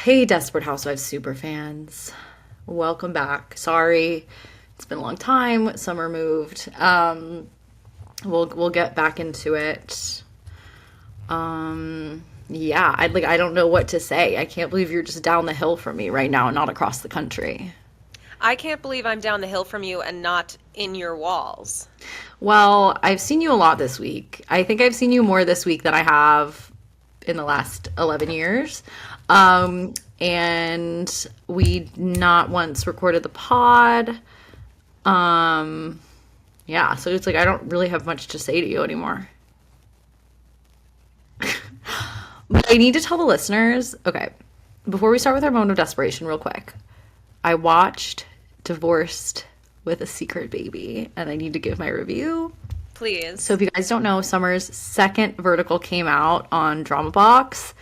Hey, Desperate Housewives super fans. Welcome back. Sorry, it's been a long time. Summer moved. We'll get back into it. Yeah, I don't know what to say. I can't believe you're just down the hill from me right now, not across the country. I can't believe I'm down the hill from you and not in your walls. Well, I've seen you a lot this week. I think I've seen you more this week than I have in the last 11 years. And we not once recorded the pod. Um, yeah, so it's like I don't really have much to say to you anymore. But I need to tell the listeners, okay, before we start with our moment of desperation, real quick, I watched Divorced with a Secret Baby, and I need to give my review. So Please. if you guys don't know, Summer's second vertical came out on Drama Box.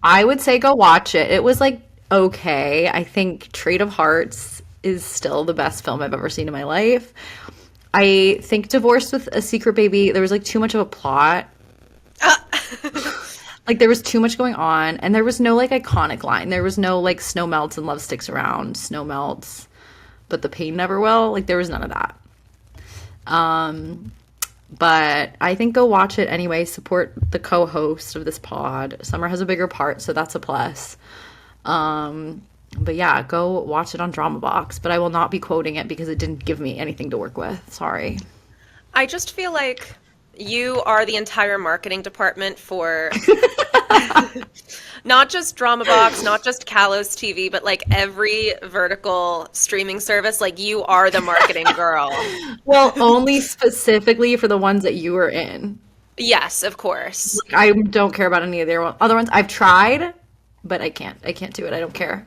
I would say go watch it. It was like okay. I think Trade of Hearts is still the best film I've ever seen in my life. I think Divorced with a Secret Baby, there was like too much of a plot. Ah. Like there was too much going on, and there was no like iconic line. There was no like snow melts and love sticks around. Snow melts, but the pain never will. Like there was none of that. Um, but I think go watch it anyway. Support the co-host of this pod. Summer has a bigger part, so that's a plus. Um, but yeah, go watch it on Drama Box. But I will not be quoting it because it didn't give me anything to work with. Sorry. I just feel like you are the entire marketing department for not just Drama Box, not just Kalos TV, but like every vertical streaming service. Like you are the marketing girl. Well, only specifically for the ones that you were in. Yes, of course. Like, I don't care about any of the other ones. I've tried, but I can't. I can't do it. I don't care.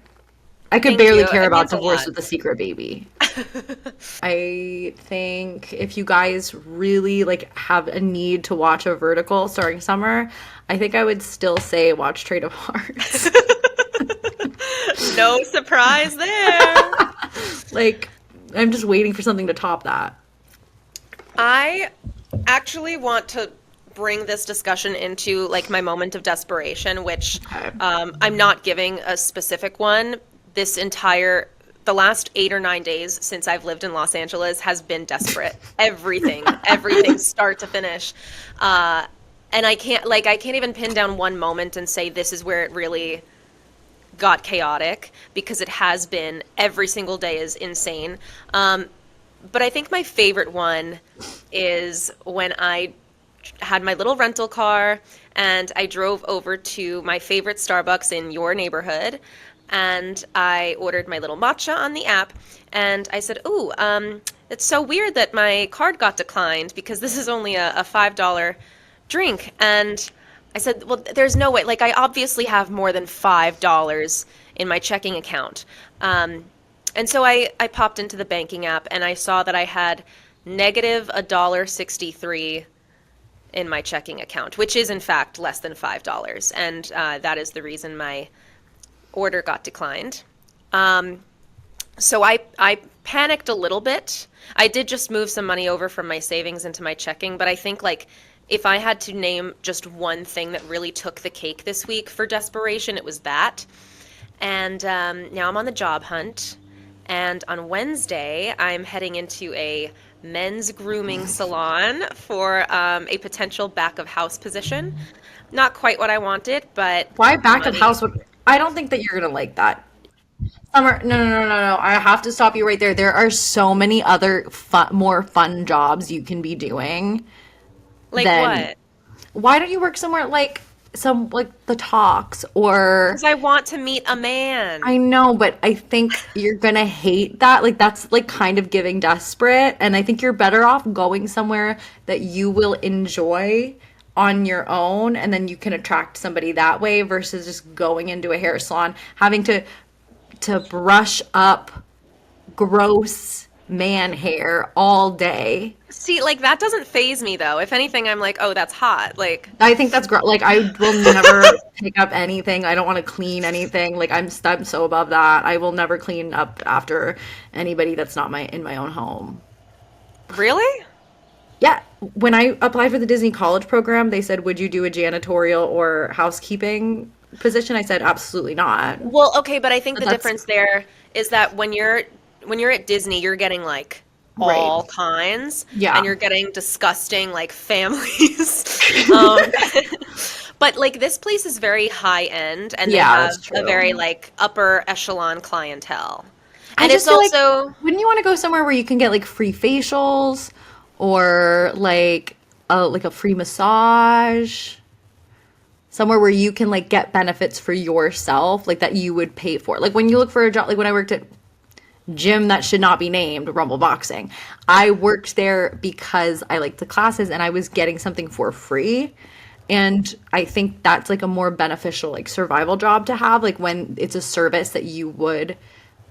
I could Thank barely you. care It about means a Divorce lot. with the Secret Baby. I think if you guys really like have a need to watch a vertical starring Summer, I think I would still say watch Trade of Hearts. No surprise there. Like, I'm just waiting for something to top that. I actually want to bring this discussion into like my moment of desperation, which Okay. I'm not giving a specific one. The last 8 or 9 days since I've lived in Los Angeles has been desperate. Everything, start to finish. And I can't even pin down one moment and say this is where it really got chaotic because it has been every single day is insane. But I think my favorite one is when I had my little rental car and I drove over to my favorite Starbucks in your neighborhood and I ordered my little matcha on the app and I said, "Ooh, it's so weird that my card got declined because this is only a $5 drink." And I said, "Well, there's no way. Like, I obviously have more than $5 in my checking account." And so I popped into the banking app and I saw that I had negative $1.63 in my checking account, which is in fact less than $5. And that is the reason my order got declined. So I panicked a little bit. I did just move some money over from my savings into my checking, but I think like if I had to name just one thing that really took the cake this week for desperation, it was that. And now I'm on the job hunt. And on Wednesday, I'm heading into a men's grooming salon for a potential back of house position. Not quite what I wanted, but Why back of money. house? I don't think that you're gonna like that. Summer, no, no, no, no, no. I have to stop you right there. There are so many other more fun jobs you can be doing Like than what? why don't you work somewhere like some like the talks or Because I want to meet a man. I know, but I think you're gonna hate that. Like that's like kind of giving desperate, and I think you're better off going somewhere that you will enjoy on your own, and then you can attract somebody that way versus just going into a hair salon, having to brush up gross man hair all day. See, like that doesn't phase me though. If anything, I'm like, oh, that's hot. Like, I think that's great. Like I will never pick up anything. I don't want to clean anything. Like I'm so above that. I will never clean up after anybody that's not my in my own home. really? Yeah, when I applied for the Disney College program, they said, "Would you do a janitorial or housekeeping position, I said absolutely not. Well, okay, but I think But the that's difference there is that when you're at Disney, you're getting like right. all kinds, Yeah. and you're getting disgusting like families. Um, but like this place is very high end, and they Yeah, have that's a very true. like upper echelon clientele. I And just it's feel like, also, wouldn't you want to go somewhere where you can get like free facials or like a free massage? Somewhere where you can like get benefits for yourself, like that you would pay for. Like when you look for a job, like when I worked at gym that should not be named, Rumble Boxing, I worked there because I liked the classes and I was getting something for free. And I think that's like a more beneficial like survival job to have, like when it's a service that you would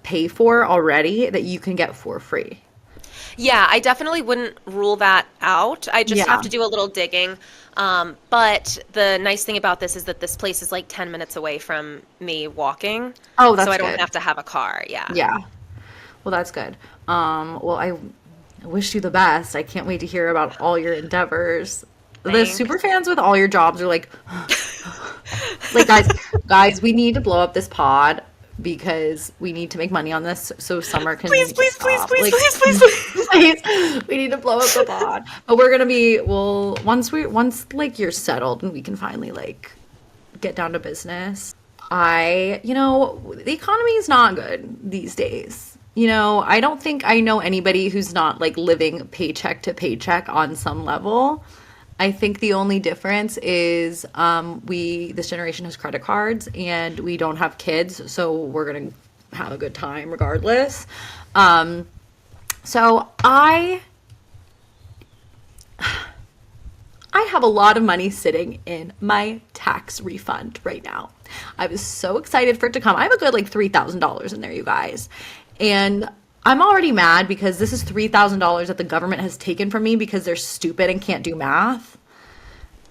pay for already that you can get for free. yeah, I definitely wouldn't rule that out. I just have Yeah. to do a little digging. But the nice thing about this is that this place is like 10 minutes away from me walking, Oh, so that's I don't good. have to have a car. Yeah. Yeah. Well, that's good. Well, I wish you the best. I can't wait to hear about all your endeavors. The super Thanks. fans with all your jobs are like guys, we need to blow up this pod because we need to make money on this so Summer can Please, please, please, stop. please, Like, please, please, please. please, we need to blow up the pod. But we're gonna be well once like you're settled and we can finally like get down to business. The economy is not good these days. I don't think I know anybody who's not like living paycheck to paycheck on some level. I think the only difference is this generation has credit cards and we don't have kids, so we're gonna have a good time regardless. So I have a lot of money sitting in my tax refund right now. I was so excited for it to come. I have a good like $3,000 in there, you guys. And I'm already mad because this is $3,000 that the government has taken from me because they're stupid and can't do math.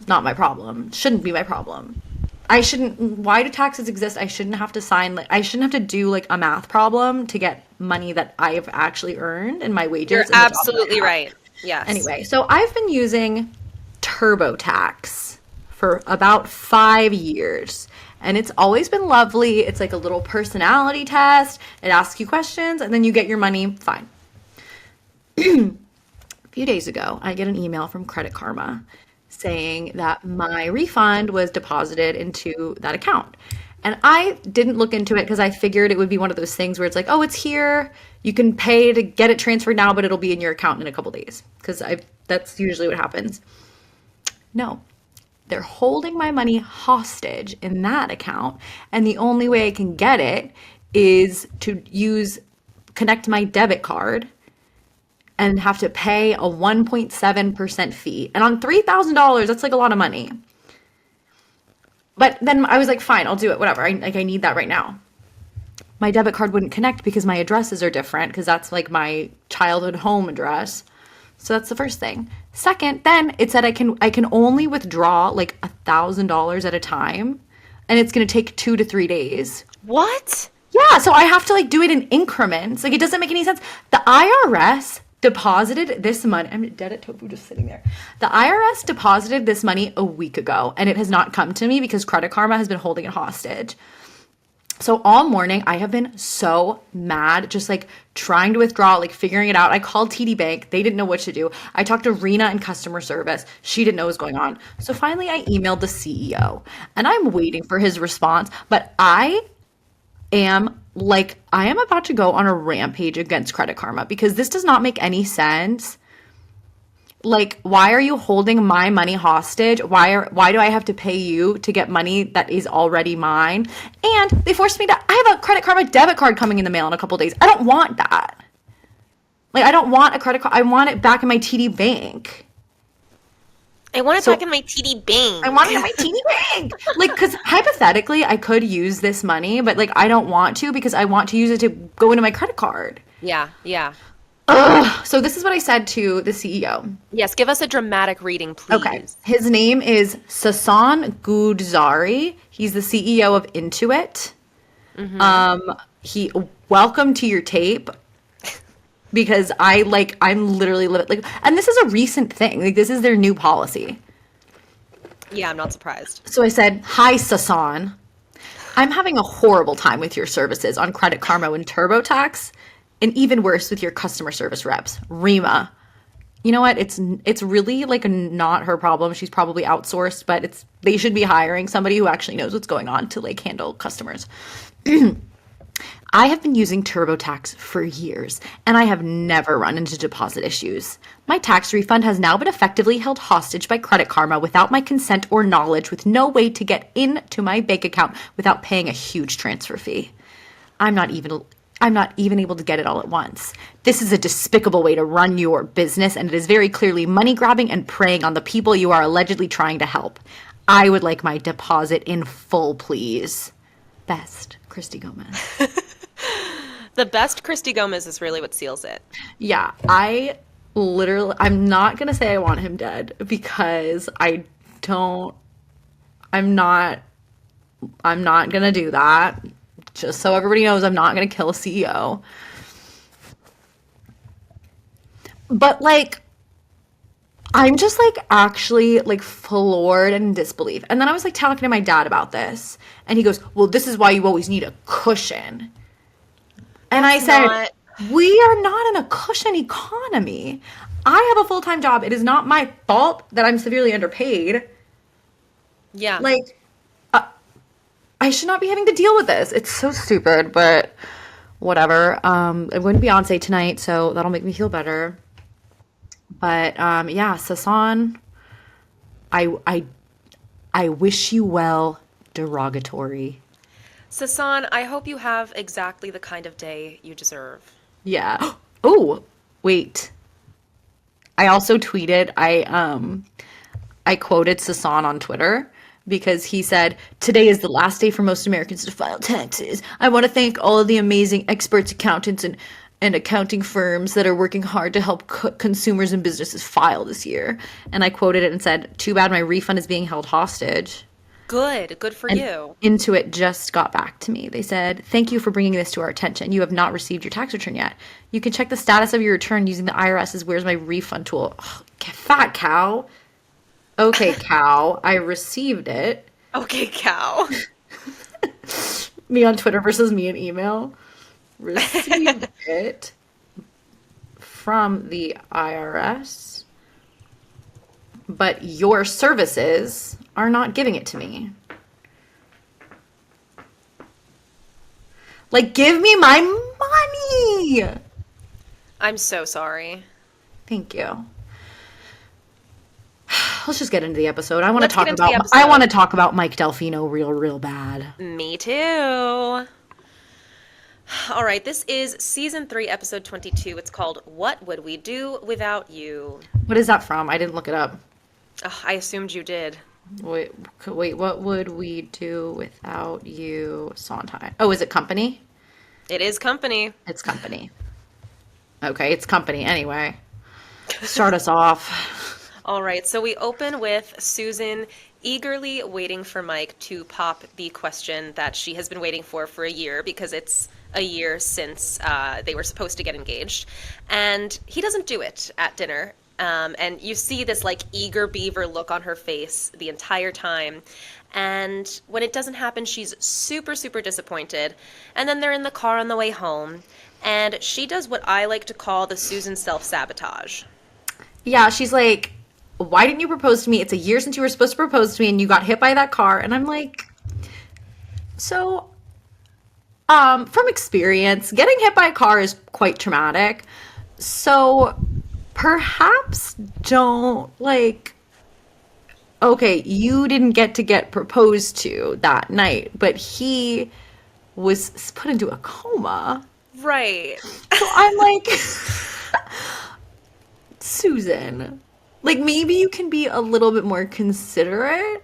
Not my problem. Shouldn't be my problem. Why do taxes exist? I shouldn't have to I shouldn't have to do like a math problem to get money that I've actually earned in my You're wages in the job that I absolutely have. right. Yes. Anyway, so I've been using TurboTax for about 5 years. And it's always been lovely. It's like a little personality test. It asks you questions and then you get your money. Fine. A few days ago, I get an email from Credit Karma saying that my refund was deposited into that account. And I didn't look into it because I figured it would be one of those things where it's like, oh, it's here. You can pay to get it transferred now, but it'll be in your account in a couple days. Because that's usually what happens. No, they're holding my money hostage in that account. And the only way I can get it is to connect my debit card and have to pay a 1.7% fee. And on $3,000, that's like a lot of money. But then I was like, fine, I'll do it, whatever. I need that right now. My debit card wouldn't connect because my addresses are different because that's like my childhood home address. So that's the first thing. Second, then it said I can only withdraw like $1,000 at a time, and it's gonna take 2 to 3 days. What? Yeah, so I have to like do it in increments. Like it doesn't make any sense. The IRS deposited this money. I'm dead at tofu just sitting there. The IRS deposited this money a week ago, and it has not come to me because Credit Karma has been holding it hostage. So all morning I have been so mad, just like trying to withdraw, like figuring it out. I called TD Bank. They didn't know what to do. I talked to Rena in customer service. She didn't know what was going on. So finally I emailed the CEO and I'm waiting for his response. But I am about to go on a rampage against Credit Karma because this does not make any sense. Like, why are you holding my money hostage? Why do I have to pay you to get money that is already mine? And they forced me to, I have a Credit Karma debit card coming in the mail in a couple days. I don't want that. Like, I don't want a credit card. I want it back in my TD Bank. I want it So back in my TD Bank. I want it in my TD Bank. Like, because hypothetically, I could use this money, but like, I don't want to because I want to use it to go into my credit card. Yeah, yeah. So this is what I said to the CEO. Yes, give us a dramatic reading, please. Okay. His name is Sasan Goudzari. He's the CEO of Intuit. He welcome to your tape because I'm literally like, and this is a recent thing. Like this is their new policy. Yeah, I'm not surprised. So I said, "Hi, Sasan. I'm having a horrible time with your services on Credit Karma and TurboTax, and even worse with your customer service reps. Rima. You know what? It's really like not her problem. She's probably outsourced, but they should be hiring somebody who actually knows what's going on to like handle customers. I have been using TurboTax for years, and I have never run into deposit issues. My tax refund has now been effectively held hostage by Credit Karma without my consent or knowledge, with no way to get into my bank account without paying a huge transfer fee. I'm not even able to get it all at once. This is a despicable way to run your business, and it is very clearly money grabbing and preying on the people you are allegedly trying to help. I would like my deposit in full, please. Best, Christy Gomez. The best Christy Gomez is really what seals it. Yeah, I'm not going to say I want him dead because I'm not going to do that. Just so everybody knows, I'm not going to kill a CEO. But like, I'm just like actually like floored and in disbelief. And then I was like talking to my dad about this, and he goes, "Well, this is why you always need a cushion." And I said, we are not in a cushion economy. I have a full-time job. It is not my fault that I'm severely underpaid. Yeah. Like, I should not be having to deal with this. It's so stupid, but whatever. I'm going to Beyonce tonight, so that'll make me feel better. But yeah, Sasan, I wish you well, derogatory. Sasan, I hope you have exactly the kind of day you deserve. Yeah. Oh, wait. I also tweeted, I quoted Sasan on Twitter because he said, "Today is the last day for most Americans to file taxes. I want to thank all of the amazing experts, accountants, and accounting firms that are working hard to help consumers and businesses file this year." And I quoted it and said, "Too bad my refund is being held hostage." Good for you. Intuit just got back to me. They said, "Thank you for bringing this to our attention. You have not received your tax return yet. You can check the status of your return using the IRS's Where's My Refund tool." Ugh, fat cow. Okay, cow. I received it. Okay, cow. Me on Twitter versus me in email. Received it from the IRS, but your services are not giving it to me. Like, give me my money. I'm so sorry. Thank you. Let's just get into the episode. I want Let's to talk get into the about episode. I want to talk about Mike Delfino real bad. Me too. All right, this is season 3, episode 22. It's called "What Would We Do Without You?" What is that from? I didn't look it up. Ugh, I assumed you did. Wait, what would we do without you, Sondheim? Oh, is it Company? It is Company. It's Company. Okay, it's Company anyway. Start us off. All right, so we open with Susan eagerly waiting for Mike to pop the question that she has been waiting for a year, because it's a year since they were supposed to get engaged. And he doesn't do it at dinner. And you see this like eager beaver look on her face the entire time. And when it doesn't happen, she's super disappointed. And then they're in the car on the way home. And she does what I like to call the Susan self-sabotage. Yeah, she's like, "Why didn't you propose to me? It's a year since you were supposed to propose to me and you got hit by that car." And I'm like, so, from experience, getting hit by a car is quite traumatic. So perhaps don't okay, you didn't get proposed to that night, but he was put into a coma. Right. So I'm like, Susan, like, maybe you can be a little bit more considerate.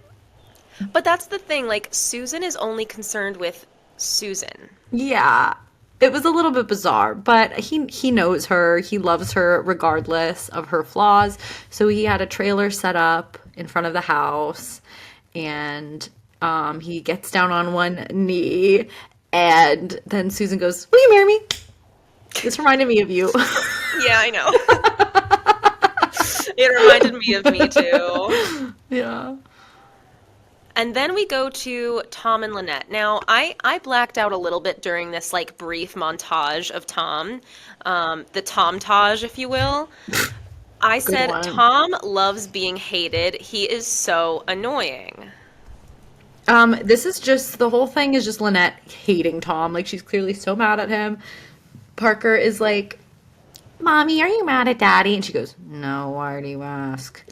But that's the thing, like, Susan is only concerned with Susan. Yeah, it was a little bit bizarre, but he knows her. He loves her regardless of her flaws. So he had a trailer set up in front of the house, and he gets down on one knee, and then Susan goes, "Will you marry me?" This reminded me of you. Yeah, I know. It reminded me of me too. Yeah. And then we go to Tom and Lynette. Now, I blacked out a little bit during this like brief montage of Tom, the Tom-tage, if you will. I Good said, one. Tom loves being hated. He is so annoying. This is just the whole thing is just Lynette hating Tom. Like she's clearly so mad at him. Parker is like, "Mommy, are you mad at Daddy?" And she goes, "No, why do you ask?"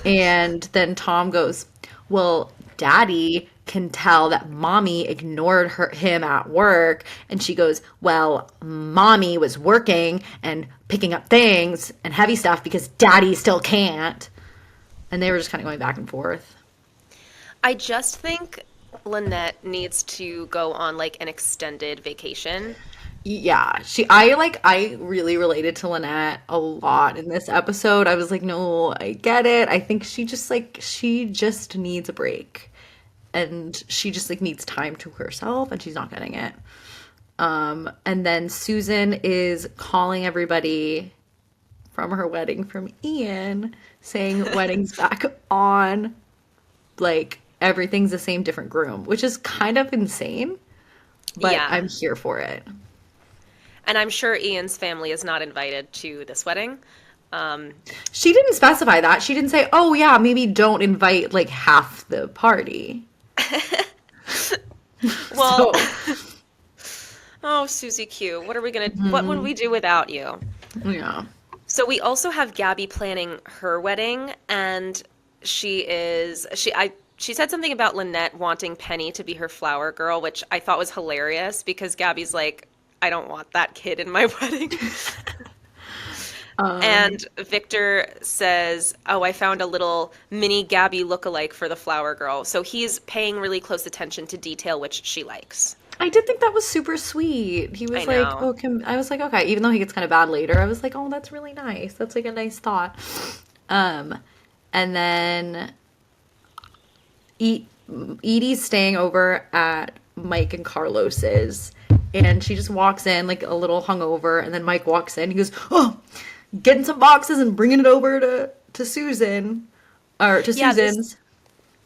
And then Tom goes, "Well, Daddy can tell that Mommy ignored him at work." And she goes, "Well, Mommy was working and picking up things and heavy stuff because Daddy still can't." And they were just kind of going back and forth. I just think Lynette needs to go on like an extended vacation. Yeah, I really related to Lynette a lot in this episode. I was like, no, I get it. I think she just needs a break. And she just like needs time to herself and she's not getting it. And then Susan is calling everybody from her wedding from Ian, saying wedding's back on, like everything's the same different groom, which is kind of insane, but Yeah. I'm here for it. And I'm sure Ian's family is not invited to this wedding. Um, She didn't specify that. She didn't say, "Oh yeah, maybe don't invite like half the party." well, So, oh, Susie Q, what would we do without you? yeah. So we also have Gabby planning her wedding, and she said something about Lynette wanting Penny to be her flower girl, which I thought was hilarious because Gabby's like, I don't want that kid in my wedding. Um, And Victor says, "Oh, I found a little mini Gabby lookalike for the flower girl." So he's paying really close attention to detail, which she likes. I did think that was super sweet. He I was like, know. "Oh, I was like, okay." Even though he gets kind of bad later, I was like, "Oh, that's really nice. That's like a nice thought." Um, and then Edie's staying over at Mike and Carlos's, and she just walks in like a little hungover, and then Mike walks in. He goes, "Oh, getting some boxes and bringing it over to Susan, or to Yeah, Susan's."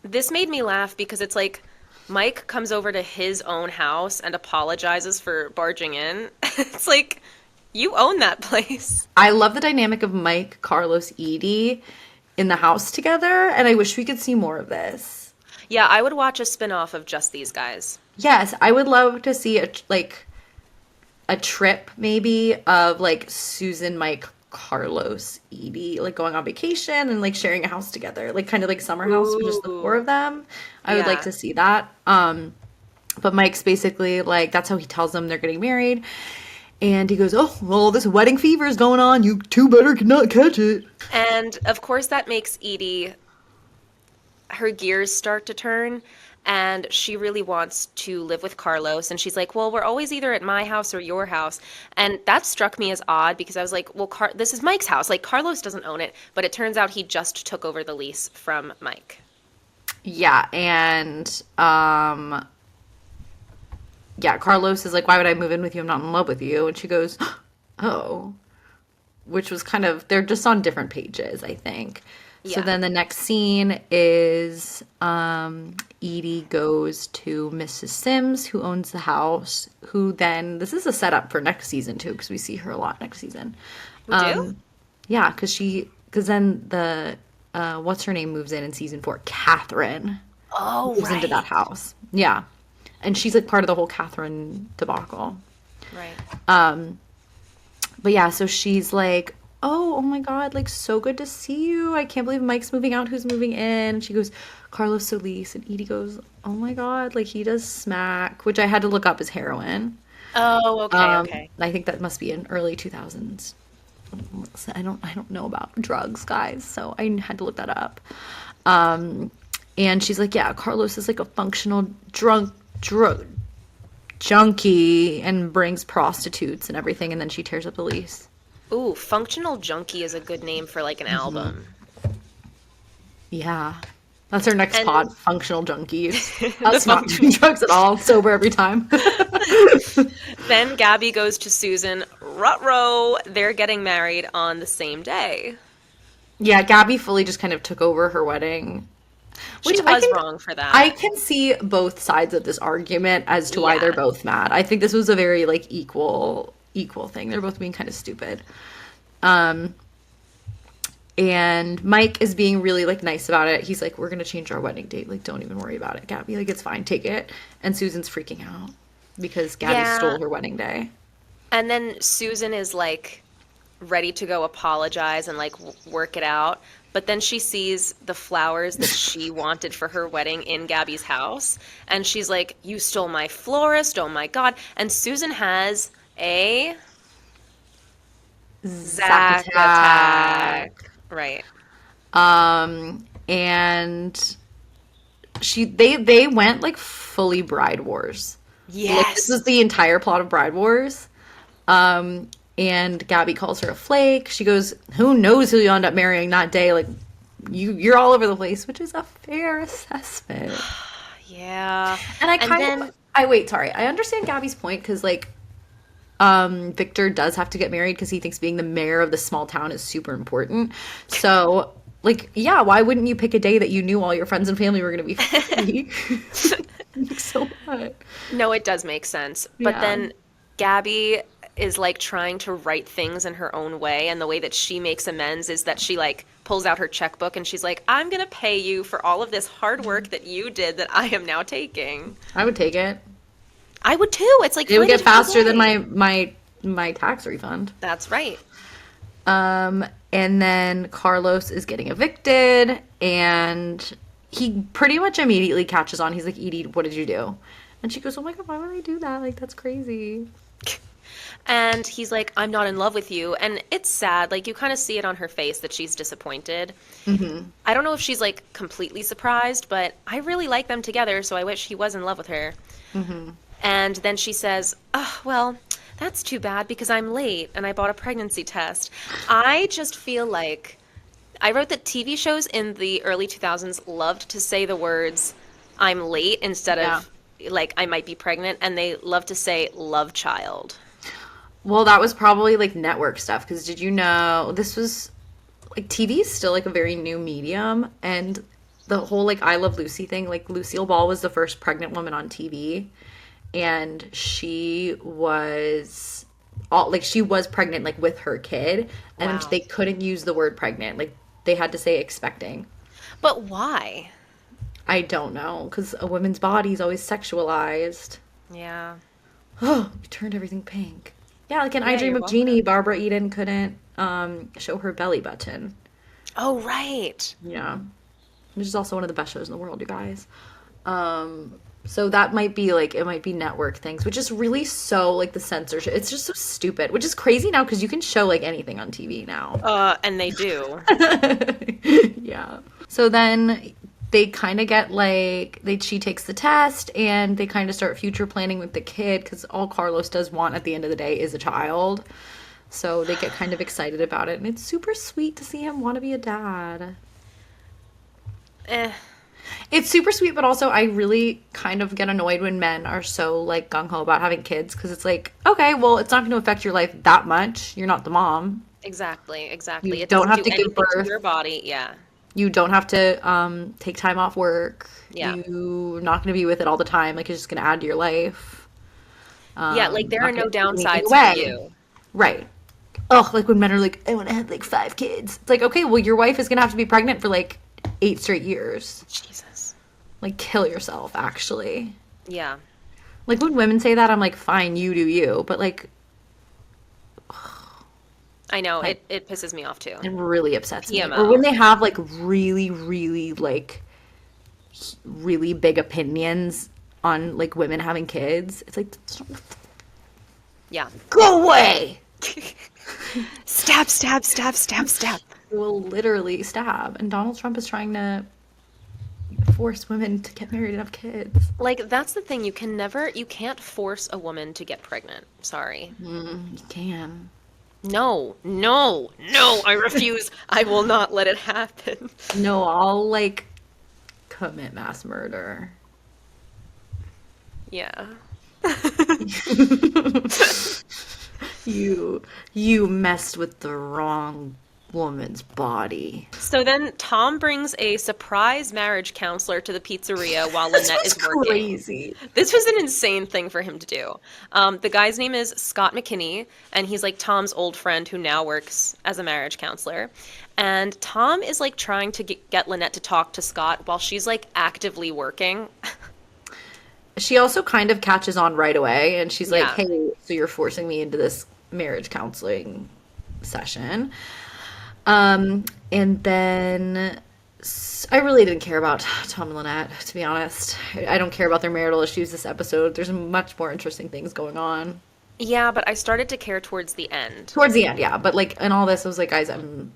this made me laugh because it's like Mike comes over to his own house and apologizes for barging in. It's like you own that place. I love the dynamic of Mike, Carlos, Edie in the house together, and I wish we could see more of this. Yeah, I would watch a spin-off of just these guys. Yes, I would love to see a trip maybe of like Susan, Mike, Carlos, Edie, like going on vacation and like sharing a house together, like kind of like summer house with just the four Ooh. of them. I would like Yeah. to see that. But Mike's basically like that's how he tells them they're getting married. And he goes, "Oh, well, this wedding fever is going on. You two better not catch it." And of course that makes Edie her gears start to turn and she really wants to live with Carlos and she's like, "Well, we're always either at my house or your house." And that struck me as odd because I was like, "Well, this is Mike's house. Like Carlos doesn't own it." But it turns out he just took over the lease from Mike. Yeah, and yeah, Carlos is like, "Why would I move in with you? I'm not in love with you." And she goes, "Oh," which was kind of, they're just on different pages, I think. So Yeah. then the next scene is Edie goes to Mrs. Sims, who owns the house, who then, this is a setup for next season too, because we see her a lot next season. We do? Yeah, because then what's her name moves in season 4, Catherine Oh, moves into that right. house. Yeah. And she's like part of the whole Catherine debacle. Right. But yeah, so she's like, oh my God, like so good to see you. I can't believe Mike's moving out. Who's moving in? And she goes, Carlos Solis. And Edie goes, oh my God, like he does smack, which I had to look up as heroin. Oh, okay, okay. I think that must be in early 2000s. I don't know about drugs, guys, so I had to look that up. And she's like, yeah, Carlos is like a functional drug junkie and brings prostitutes and everything, and then she tears up the lease. Ooh, Functional Junkie is a good name for like an album. Yeah. That's our next And pod, functional junkies. the Us not doing drugs at all, sober every time. Then Gabby goes to Susan. Ruh-roh, they're getting married on the same day. Yeah, Gabby fully just kind of took over her wedding Which She was wrong for I that. can see both sides of this argument as to why they're Yeah. both mad. I think this was a very like equal thing. They're both being kind of stupid. Um and Mike is being really like nice about it. He's like, "We're gonna change our wedding date. Like, don't even worry about it, Gabby. Like, it's fine. Take it." And Susan's freaking out because Gabby Yeah. stole her wedding day. And then Susan is like ready to go apologize and like work it out. But then she sees the flowers that she wanted for her wedding in Gabby's house. And she's like, "You stole my florist. Oh my God." And Susan has a Zack Zack attack. attack. Right. And they went like fully Bride Wars. Like this was Yes. the entire plot of Bride Wars. And Gabby calls her a flake. She goes, "Who knows who you'll end up marrying that day? Like you're all over the place," which is a fair assessment. Yeah. And I And kind then of I wait, sorry. I understand Gabby's point because like Victor does have to get married because he thinks being the mayor of the small town is super important. So like, yeah, why wouldn't you pick a day that you knew all your friends and family were gonna be free? Like, so what? no, it does make sense. But Yeah. then Gabby is like trying to write things in her own way, and the way that she makes amends is that she like pulls out her checkbook and she's like, "I'm gonna pay you for all of this hard work that you did that I am now taking." I would take it. I would too. It's like It would find a get different faster than way. my tax refund. That's right. And then Carlos is getting evicted, and he pretty much immediately catches on. He's like, "Edie, what did you do?" And she goes, "Oh my God, why would I do that? Like, that's crazy." And he's like, "I'm not in love with you." And it's sad. Like, you kind of see it on her face that she's disappointed. I don't know if she's like completely surprised, but I really like them together, so I wish he was in love with her. And then she says, "Oh, well, that's too bad because I'm late and I bought a pregnancy test." I just feel like I wrote that TV shows in the early 2000s loved to say the words "I'm late" instead Yeah. of like "I might be pregnant," and they love to say "love child." Well, that was probably like network stuff. Because did you know this was like TV is still like a very new medium, and the whole like I Love Lucy thing. Like Lucille Ball was the first pregnant woman on TV, and she was all like she was pregnant like with her kid, and Wow. they couldn't use the word pregnant. Like they had to say expecting. But why? I don't know, because a woman's body is always sexualized. Yeah. Oh, we turned everything pink. Yeah, like in I Yeah, Dream you're of welcome. Jeannie, Barbara Eden couldn't show her belly button. Oh, right. Yeah, which is also one of the best shows in the world, you guys. So that might be like it might be network things, which is really so like the censorship. It's just so stupid, which is crazy now because you can show like anything on TV now. And they do. Yeah. So then they kind of get like she takes the test and they kind of start future planning with the kid because all Carlos does want at the end of the day is a child. So they get kind of excited about it, and it's super sweet to see him want to be a dad. Eh. It's super sweet, but also I really kind of get annoyed when men are so like gung ho about having kids because it's like, okay, well, it's not going to affect your life that much. You're not the mom. Exactly, You exactly. It don't doesn't have do to give anything to birth. your body. Yeah. You don't have to take time off work. Yeah. You're not going to be with it all the time. Like it's just going to add to your life. Yeah, like there Not are no gonna take anything downsides away. for you. Right. Oh, like when men are like, I want to have like 5 kids. It's like, okay, well, your wife is going to have to be pregnant for like 8 straight years. Jesus. Like, kill yourself, actually. Yeah. Like, when women say that, I'm like, fine, you do you. But, like, I know, Like- it pisses me off too. it really upsets me. Or PMO. when they have, like, really, really, like, really big opinions on, like, women having kids. It's like, Yeah. go away! Stab, stab, stab, stab, stab. Will literally stab. And Donald Trump is trying to force women to get married and have kids. Like that's the thing, you can't force a woman to get pregnant. Sorry. You can. No, no, no, I refuse. I will not let it happen. No, I'll, like, commit mass murder. Yeah. You messed with the wrong woman's body. So then Tom brings a surprise marriage counselor to the pizzeria while This Lynette was is working. crazy. This was an insane thing for him to do. The guy's name is Scott McKinney, and he's like Tom's old friend who now works as a marriage counselor. And Tom is like trying to get Lynette to talk to Scott while she's like actively working. She also kind of catches on right away, and she's like, Yeah. "Hey, so you're forcing me into this marriage counseling session." And then I really didn't care about Tom and Lynette, to be honest. I don't care about their marital issues this episode. There's much more interesting things going on. Yeah, but I started to care towards the end. Towards the end, yeah. But like in all this, I was like, guys, I'm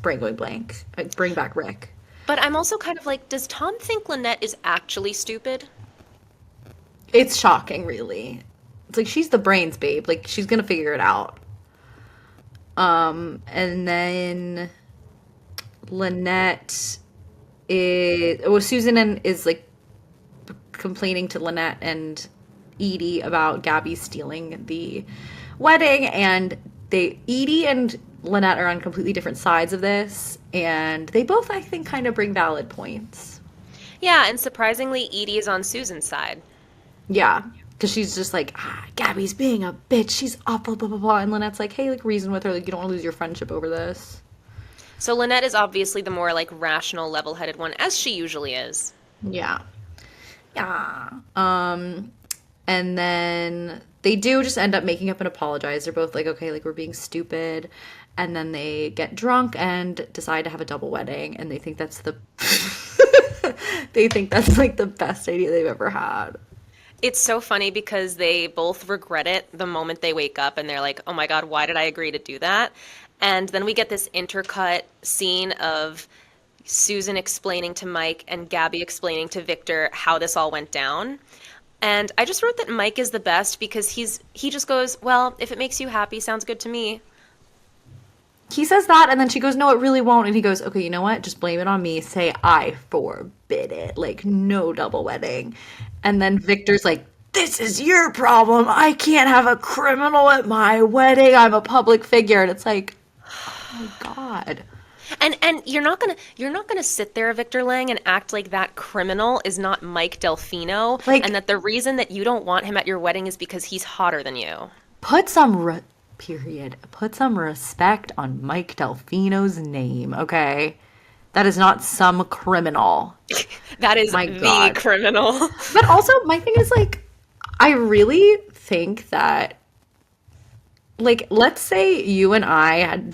brain going blank. Like, bring back Rick. But I'm also kind of like, does Tom think Lynette is actually stupid? It's shocking, really. It's like she's the brains, babe. Like she's gonna figure it out. And then Lynette Susan is like complaining to Lynette and Edie about Gabby stealing the wedding, and Edie and Lynette are on completely different sides of this, and they both, I think, kind of bring valid points. Yeah, and surprisingly, Edie is on Susan's side. Yeah, because she's just like, Gabby's being a bitch. She's awful, blah, blah, blah. And Lynette's like, hey, like, reason with her. Like, you don't want to lose your friendship over this. So Lynette is obviously the more like rational, level-headed one, as she usually is. Yeah. Yeah. And then they do just end up making up and apologize. They're both like, okay, like, we're being stupid. And then they get drunk and decide to have a double wedding. And they think that's they think that's like the best idea they've ever had. It's so funny because they both regret it the moment they wake up and they're like, oh my God, why did I agree to do that? And then we get this intercut scene of Susan explaining to Mike and Gabby explaining to Victor how this all went down. And I just wrote that Mike is the best because he just goes, well, if it makes you happy, sounds good to me. He says that, and then she goes, no, it really won't. And he goes, okay, you know what? Just blame it on me. Say, I forbid it. Like, no double wedding. And then Victor's like, this is your problem. I can't have a criminal at my wedding. I'm a public figure. And it's like, oh my God. And you're not gonna sit there, Victor Lang, and act like that criminal is not Mike Delfino, Like, and that the reason that you don't want him at your wedding is because he's hotter than you. put some, put some respect on Mike Delfino's name, okay? That is not some criminal. That is My the God. criminal. But also, my thing is, like, I really think that, like, let's say you and I had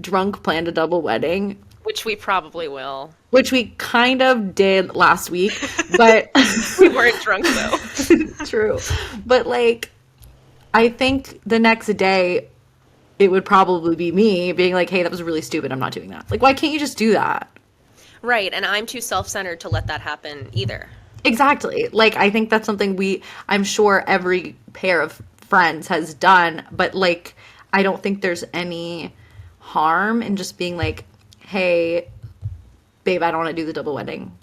drunk planned a double wedding, Which we probably will. which we kind of did last week, but We weren't drunk though. true. But, like, I think the next day it would probably be me being like, hey, that was really stupid. I'm not doing that. Like, why can't you just do that? Right, and I'm too self-centered to let that happen either. Exactly. Like, I think that's something I'm sure every pair of friends has done, but like, I don't think there's any harm in just being like, hey, babe, I don't want to do the double wedding.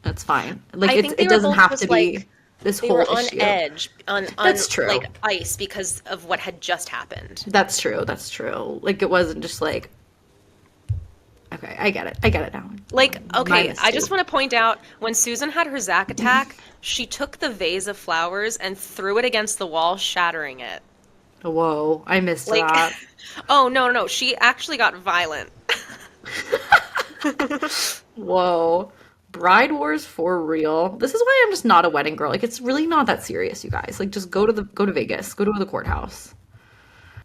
That's fine. Like, I think they it were doesn't both have just, to be like, this They whole were on issue. edge, on That's true. like ice because of what had just happened. That's true. That's true. Like, it wasn't just like, okay, I get it. I get it now. Like, okay, Minus I just two. want to point out when Susan had her Zack attack, she took the vase of flowers and threw it against the wall, shattering it. Whoa, I missed Like, that. oh, no, she actually got violent. Whoa. Bride Wars for real. This is why I'm just not a wedding girl. Like, it's really not that serious, you guys. Like, just go to Vegas, go to the courthouse.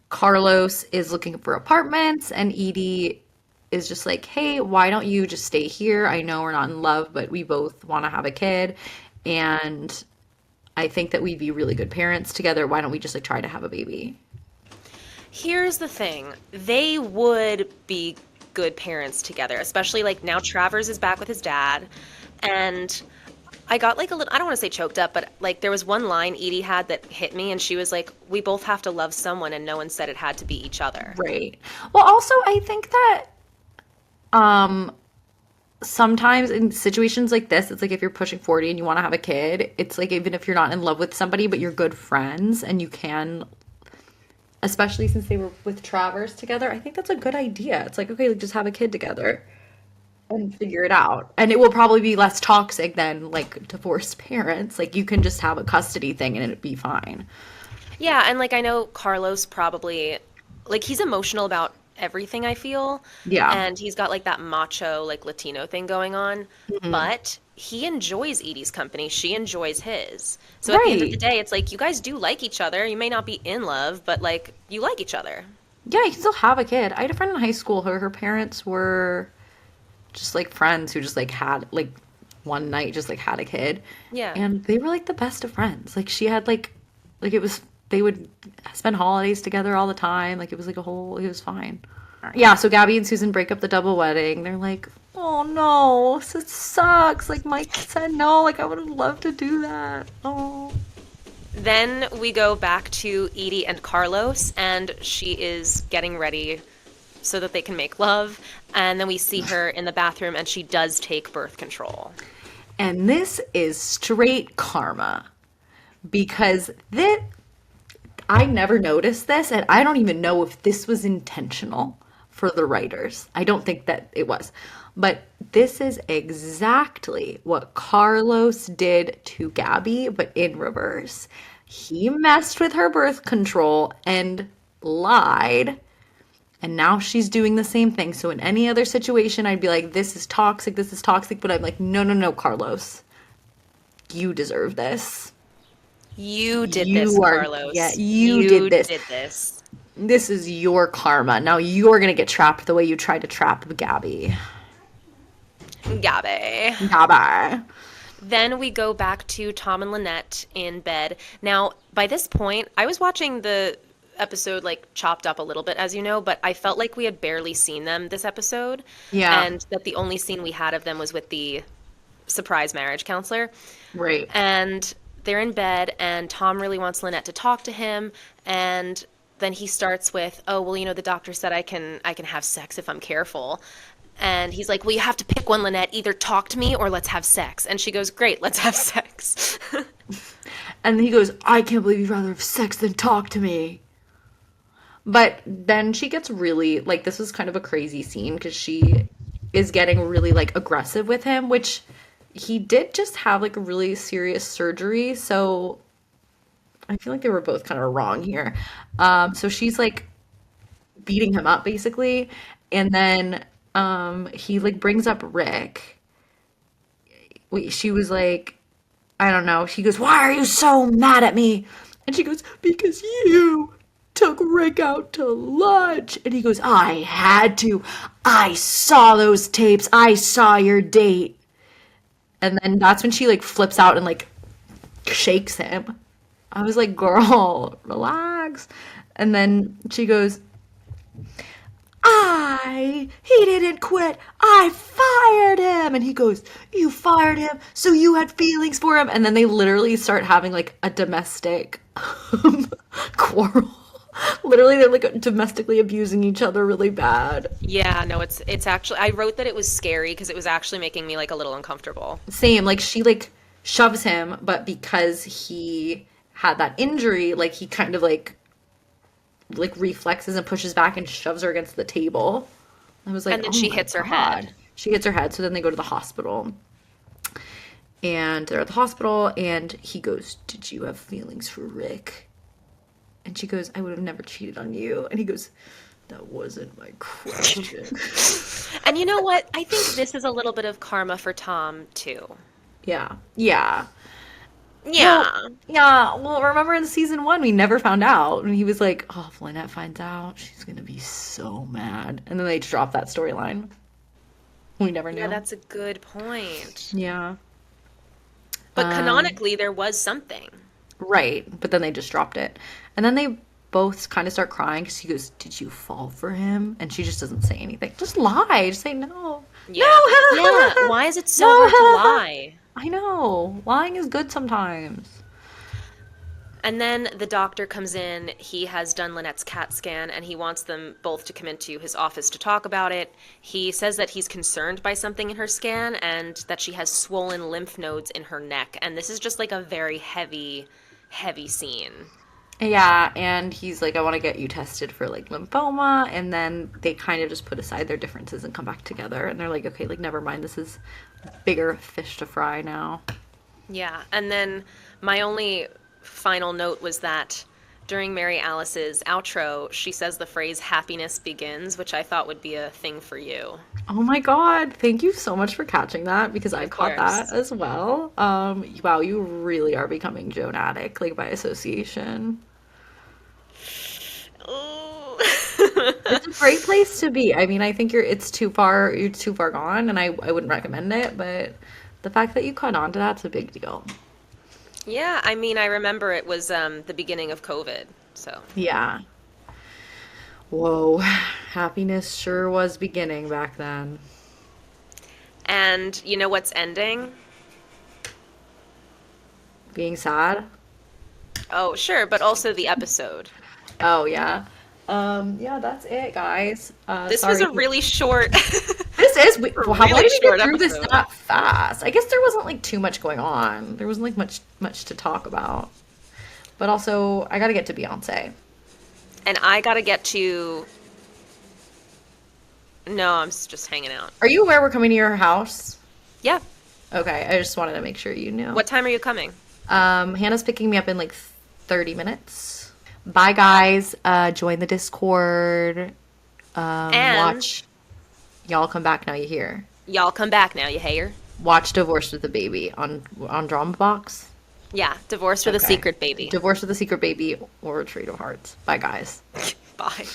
Carlos is looking for apartments, and Edie is just like, hey, why don't you just stay here? I know we're not in love, but we both want to have a kid, and I think that we'd be really good parents together. Why don't we just like try to have a baby? Here's the thing. They would be good parents together, especially like now Travers is back with his dad. And I got like a little, I don't want to say choked up, but like there was one line Edie had that hit me and she was like, we both have to love someone and no one said it had to be each other. Right. Well, also, I think that sometimes in situations like this, it's like if you're pushing 40 and you want to have a kid, it's like even if you're not in love with somebody, but you're good friends and you can especially since they were with Travers together. I think that's a good idea. It's like, okay, like, just have a kid together and figure it out. And it will probably be less toxic than like divorced parents. Like you can just have a custody thing and it'd be fine. Yeah, and like I know Carlos probably like he's emotional about everything I feel, Yeah. and he's got like that macho like Latino thing going on, Mhm. but he enjoys Edie's company. She enjoys his. So at the end of the Right. day, it's like you guys do like each other. You may not be in love, but like you like each other. Yeah, you can still have a kid. I had a friend in high school who her parents were just like friends who just like had like one night just like had a kid. Yeah. And they were like the best of friends. Like she had like it was they would spend holidays together all the time. Like it was like a whole it was fine. Yeah, so Gabby and Susan break up the double wedding. They're like, "Oh no, this sucks. Like Mike said no. Like I would have loved to do that." Oh. Then we go back to Edie and Carlos, and she is getting ready so that they can make love. And then we see her in the bathroom, and she does take birth control. And this is straight karma because this I never noticed this, and I don't even know if this was intentional for the writers. I don't think that it was. But this is exactly what Carlos did to Gabby, but in reverse. He messed with her birth control and lied, and now she's doing the same thing. So in any other situation, I'd be like, this is toxic, but I'm like, no, no, no, Carlos. You deserve this. You did this, You are, yeah, Carlos. you did You this. did this. This is your karma. Now you're gonna get trapped the way you tried to trap Gabby. Gabby. Gabby. Then we go back to Tom and Lynette in bed. Now, by this point, I was watching the episode like chopped up a little bit, as you know, but I felt like we had barely seen them this episode, Yeah. and that the only scene we had of them was with the surprise marriage counselor. Right. And they're in bed, and Tom really wants Lynette to talk to him, and then he starts with, "Oh, well, you know, the doctor said I can have sex if I'm careful." And he's like, "Well, you have to pick one, Lynette. Either talk to me or let's have sex." And she goes, "Great, let's have sex." And he goes, I can't believe you'd rather have sex than talk to me. But then she gets really like this was kind of a crazy scene because she is getting really like aggressive with him, which he did just have like a really serious surgery, so I feel like they were both kind of wrong here. So she's like beating him up basically, and then he like brings up Rick. Wait, she was like, I don't know. She goes, "Why are you so mad at me?" And she goes, "Because you took Rick out to lunch." And he goes, "I had to. I saw those tapes. I saw your date." And then that's when she like flips out and like shakes him. I was like, "Girl, relax." And then she goes, he didn't quit. I fired him." And he goes, "You fired him, so you had feelings for him." And then they literally start having like a domestic quarrel. Literally, they're like domestically abusing each other really bad. Yeah, no, it's actually I wrote that it was scary because it was actually making me like a little uncomfortable. Same, like she like shoves him, but because he had that injury, like he kind of like reflexes and pushes back and shoves her against the table. I was like, And then oh she my hits her God. head. She hits her head, so then they go to the hospital. And they're at the hospital, and he goes, "Did you have feelings for Rick?" And she goes, "I would have never cheated on you." And he goes, "That wasn't my question." And you know what? I think this is a little bit of karma for Tom too. Yeah. Yeah. Well, Yeah. yeah. Well, remember in season one, we never found out. And he was like, "Oh, if Lynette finds out, she's going to be so mad." And then they dropped that storyline. We never Yeah, knew. that's a good point. Yeah. But Um, canonically, there was something. right. But then they just dropped it. And then they both kind of start crying because he goes, "Did you fall for him?" And she just doesn't say anything. Just lie. Just say no. Yeah. Yeah. No. Why is it so hard to No. lie? I know. Lying is good sometimes. And then the doctor comes in. He has done Lynette's CAT scan, and he wants them both to come into his office to talk about it. He says that he's concerned by something in her scan and that she has swollen lymph nodes in her neck. And this is just like a very heavy, heavy scene. Yeah, and he's like, I want to get you tested for like lymphoma. And then they kind of just put aside their differences and come back together. And they're like, okay, like, never mind. This is bigger fish to fry now. Yeah, and then my only final note was that during Mary Alice's outro, she says the phrase happiness begins, which I thought would be a thing for you. Oh my God. Thank you so much for catching that because I Of caught that course. as well. Wow, you really are becoming Joan Attic, like by association. Ooh. It's a great place to be. I mean, I think you're too far gone, and I wouldn't recommend it, but the fact that you caught on to that's a big deal. Yeah, I mean, I remember it was the beginning of COVID, so. Yeah. Whoa. Happiness sure was beginning back then. And you know what's ending? Being sad? Oh, sure, but also the episode. Oh yeah. Yeah, that's it, guys. This was Sorry. a really short, This is how why really did we get short through this episode. that fast? I guess there wasn't like too much going on. There wasn't like much to talk about. But also, I gotta get to Beyonce. And I gotta get to. No, just hanging out. Are you aware we're coming to your house? Yeah. Okay, I just wanted to make sure you knew. What time are you coming? Hannah's picking me up in like 30 minutes. Bye, guys. Join the Discord. And Watch. Y'all come back now. You hear? y'all come back now, you hear? Watch Divorced with a Baby on Dramabox. Yeah, divorced with a Okay. secret baby. Divorced with a Secret Baby or Retreat of Hearts. Bye, guys. Bye.